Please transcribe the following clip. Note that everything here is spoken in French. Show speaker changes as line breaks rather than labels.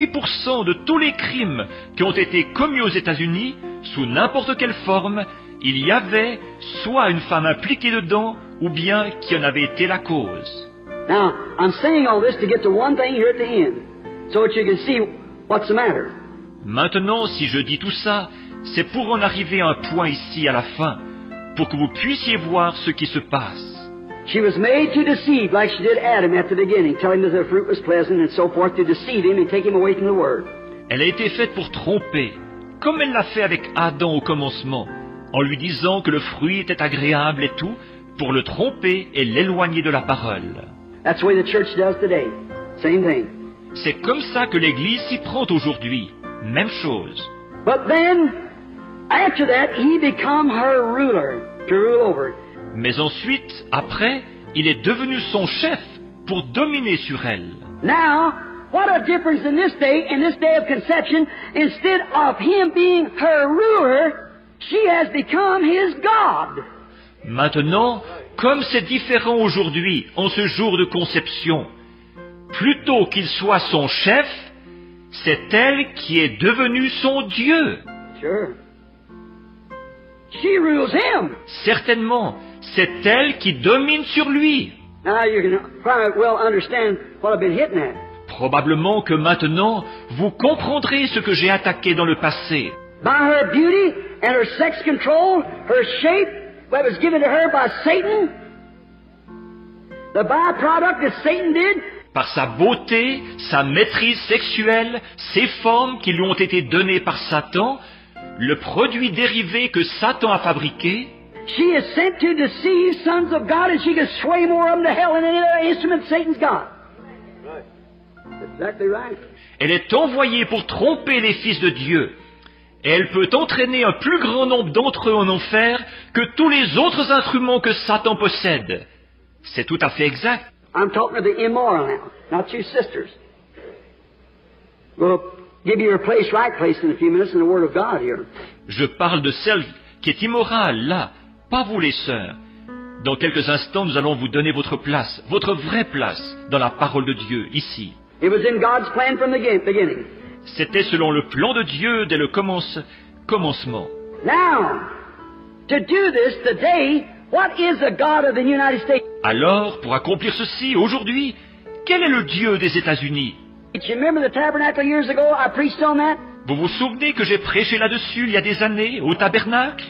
90% de tous les crimes qui ont été commis aux États-Unis, sous n'importe quelle forme, il y avait soit une femme impliquée dedans, ou bien qui en avait été la cause.
Now, I'm saying all this to get to one thing here at the end, so that you can see what's the matter.
Maintenant, si je dis tout ça, c'est pour en arriver à un point ici à la fin, pour que vous puissiez voir ce qui se passe.
She was made to deceive like she did Adam at the beginning, telling him that the fruit was pleasant and so forth, to deceive him and take him away from the Word.
Elle a été faite pour tromper, comme elle l'a fait avec Adam au commencement, en lui disant que le fruit était agréable et tout, pour le tromper et l'éloigner de la parole.
That's the way the church does today. Same thing.
C'est comme ça que l'Église s'y prend aujourd'hui. Même chose.
But then, after that, he become her ruler, to rule over it.
Mais ensuite, après, il est devenu son chef pour dominer sur elle.
Now, what a difference in this day of conception, instead of him being her ruler, she has become his God.
Maintenant, comme c'est différent aujourd'hui, en ce jour de conception, plutôt qu'il soit son chef, c'est elle qui est devenue son Dieu.
Sure. She rules him.
Certainement, c'est elle qui domine sur lui.
Now you can probably well understand what I've been hitting at.
Probablement que maintenant, vous comprendrez ce que j'ai attaqué dans le passé.
By her beauty and her sex control, her shape that was given to her by Satan, the byproduct that Satan did,
Par sa beauté, sa maîtrise sexuelle, ses formes qui lui ont été données par Satan, le produit dérivé que Satan a fabriqué,
she is sent to deceive sons of God, and she can sway more of them to hell than any other instrument Satan's got. Right. That's exactly right.
elle est envoyée pour tromper les fils de Dieu. Et elle peut entraîner un plus grand nombre d'entre eux en enfer que tous les autres instruments que Satan possède. C'est tout à fait exact.
I'm talking to the immoral now, not you sisters. We'll give you your place, right place in a few minutes in the Word of God here.
Je parle de celle qui est immorale, là, pas vous les sœurs. Dans quelques instants, nous allons vous donner votre place, votre vraie place, dans la parole de Dieu, ici.
It was in God's plan from the beginning.
C'était selon le plan de Dieu dès le commencement.
Now, to do this today, what is the God of the United States?
Alors, pour accomplir ceci, aujourd'hui, quel est le Dieu des États-Unis?
Do you remember the tabernacle years ago? I preached on that.
Vous vous souvenez que j'ai prêché là-dessus il y a des années, au tabernacle?